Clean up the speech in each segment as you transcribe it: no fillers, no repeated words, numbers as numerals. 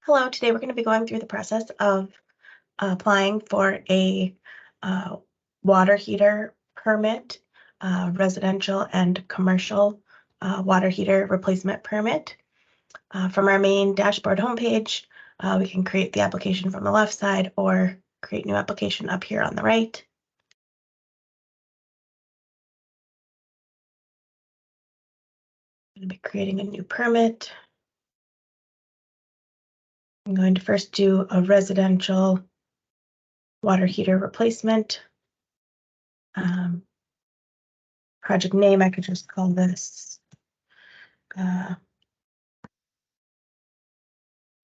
Hello, today we're going to be going through the process of applying for a water heater permit, residential and commercial water heater replacement permit. From our main dashboard homepage, we can create the application from the left side or create new application up here on the right. I'm going to be creating a new permit. I'm going to first do a residential water heater replacement. Project name, I could just call this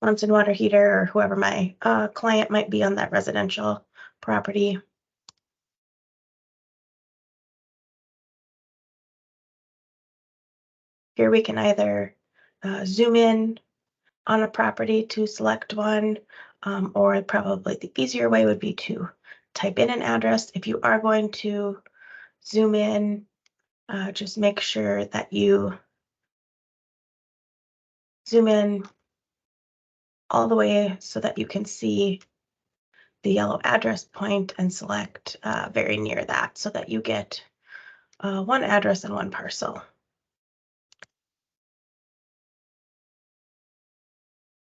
Monson water heater, or whoever my client might be on that residential property. Here we can either zoom in on a property to select one, or probably the easier way would be to type in an address. If you are going to zoom in, just make sure that you zoom in all the way so that you can see the yellow address point and select very near that so that you get one address and one parcel.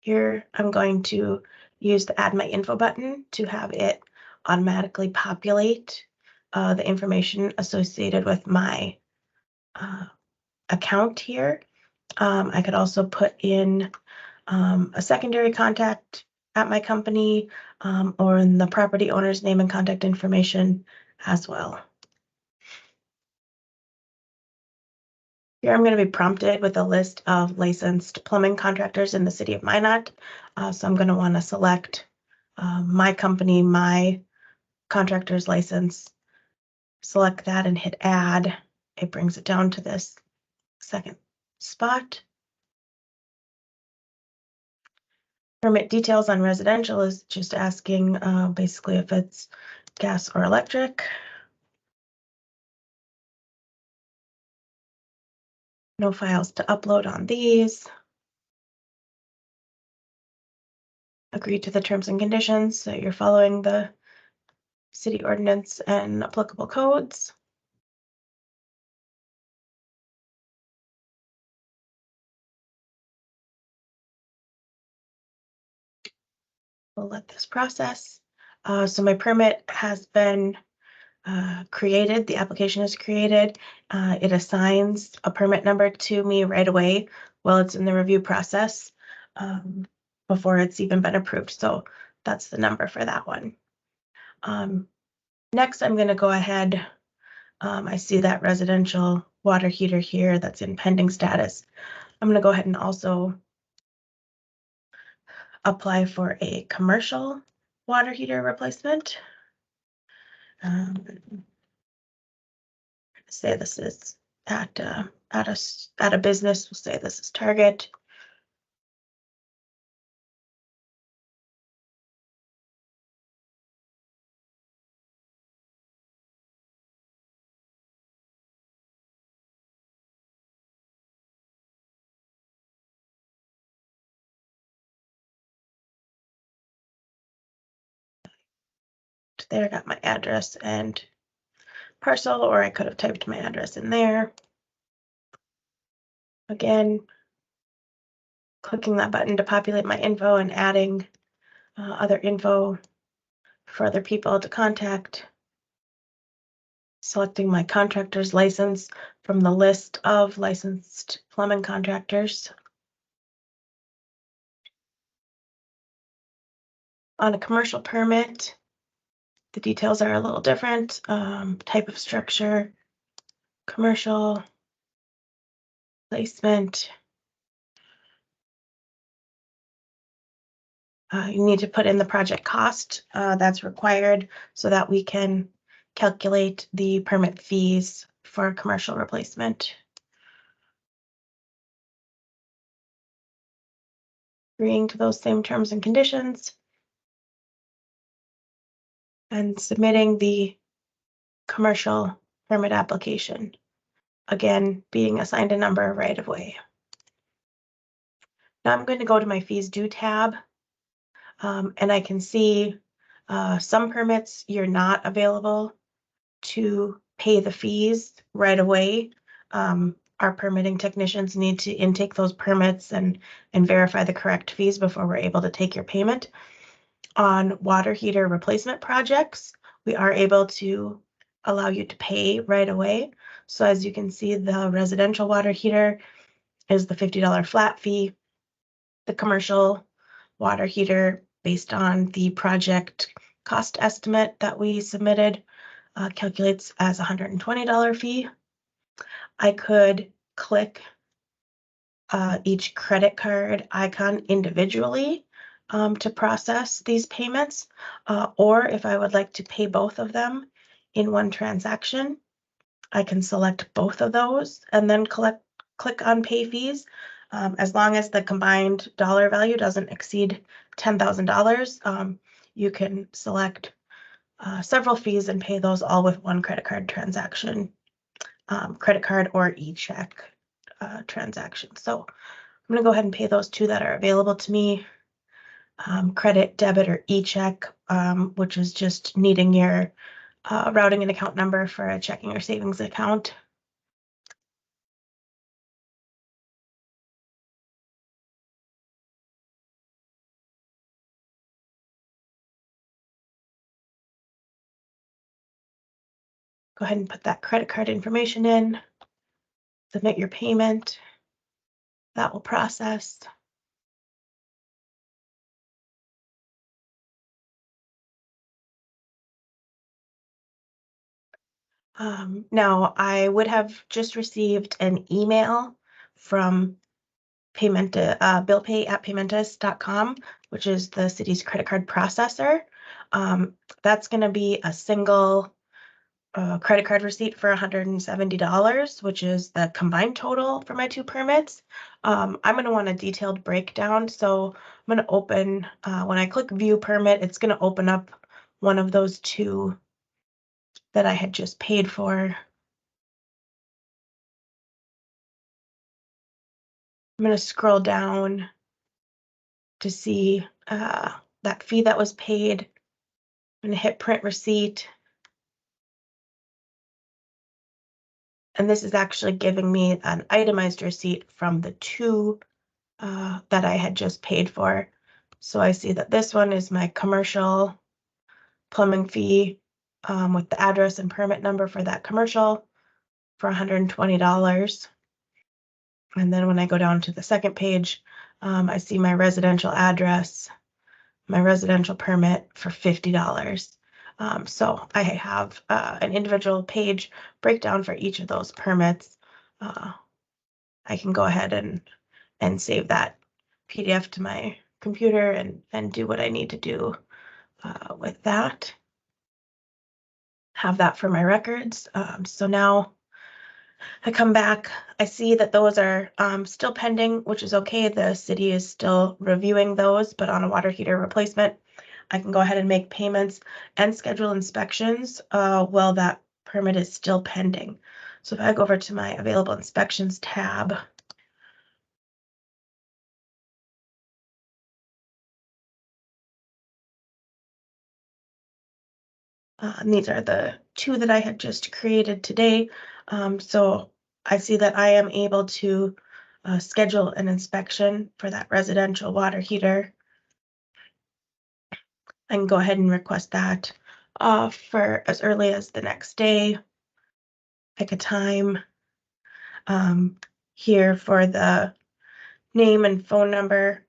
Here, I'm going to use the Add My Info button to have it automatically populate the information associated with my account here. I could also put in a secondary contact at my company or in the property owner's name and contact information as well. Here I'm going to be prompted with a list of licensed plumbing contractors in the city of Minot. So I'm going to want to select my company, my contractor's license, select that and hit add. It brings it down to this second spot. Permit details on residential is just asking basically if it's gas or electric. No files to upload on these. Agree to the terms and conditions, so you're following the city ordinance and applicable codes. We'll let this process. So my permit has been created. The application is created. It assigns a permit number to me right away while it's in the review process before it's even been approved. So that's the number for that one. Next, I'm going to go ahead. I see that residential water heater here that's in pending status. I'm going to go ahead and also apply for a commercial water heater replacement. Say this is at a business. We'll say this is Target. There, got my address and parcel, or I could have typed my address in there. Again, clicking that button to populate my info and adding other info for other people to contact. Selecting my contractor's license from the list of licensed plumbing contractors. On a commercial permit, the details are a little different. Type of structure, commercial, placement. You need to put in the project cost that's required so that we can calculate the permit fees for commercial replacement. Agreeing to those same terms and conditions. And submitting the commercial permit application. Again, being assigned a number right away. Now I'm going to go to my fees due tab And I can see some permits you're not available to pay the fees right away. Our permitting technicians need to intake those permits and verify the correct fees before we're able to take your payment. On water heater replacement projects, we are able to allow you to pay right away. So as you can see, the residential water heater is the $50 flat fee. The commercial water heater, based on the project cost estimate that we submitted, calculates as a $120 fee. I could click each credit card icon individually to process these payments, or if I would like to pay both of them in one transaction, I can select both of those and then click on pay fees. As long as the combined dollar value doesn't exceed $10,000, you can select several fees and pay those all with one credit card transaction, credit card or e-check transaction. So I'm going to go ahead and pay those two that are available to me. Credit, debit, or e-check, which is just needing your routing and account number for a checking or savings account. Go ahead and put that credit card information in, submit your payment. That will process. Now, I would have just received an email from billpay@paymentus.com, which is the city's credit card processor. That's going to be a single credit card receipt for $170, which is the combined total for my two permits. I'm going to want a detailed breakdown. So I'm going to open, when I click view permit, it's going to open up one of those two that I had just paid for. I'm going to scroll down to see that fee that was paid. I'm going to hit print receipt. And this is actually giving me an itemized receipt from the two that I had just paid for. So I see that this one is my commercial plumbing fee with the address and permit number for that commercial for $120. And then when I go down to the second page, I see my residential address, my residential permit for $50. So I have an individual page breakdown for each of those permits. I can go ahead and save that PDF to my computer and do what I need to do with that. Have that for my records. So now I come back, I see that those are still pending, which is okay. The city is still reviewing those, but on a water heater replacement, I can go ahead and make payments and schedule inspections while that permit is still pending. So if I go over to my available inspections tab, and these are the two that I had just created today. So I see that I am able to schedule an inspection for that residential water heater. I can go ahead and request that for as early as the next day. Pick a time here for the name and phone number.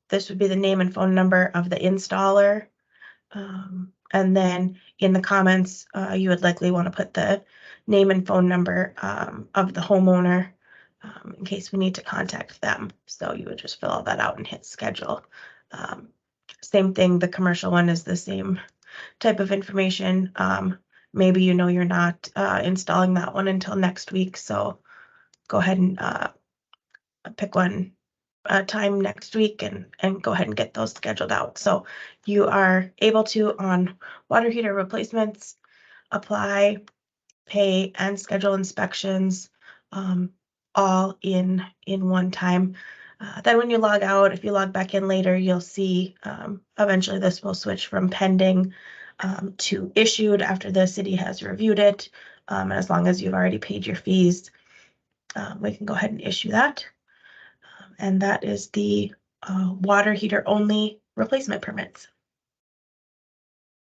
This would be the name and phone number of the installer. And then in the comments, you would likely want to put the name and phone number of the homeowner in case we need to contact them. So you would just fill all that out and hit schedule. Same thing, the commercial one is the same type of information. Maybe you know you're not installing that one until next week, so go ahead and pick one time next week and go ahead and get those scheduled out. So you are able to, on water heater replacements, apply, pay, and schedule inspections all in one time. Then when you log out, if you log back in later, you'll see eventually this will switch from pending to issued after the city has reviewed it. And as long as you've already paid your fees, we can go ahead and issue that. And that is the water heater only replacement permits.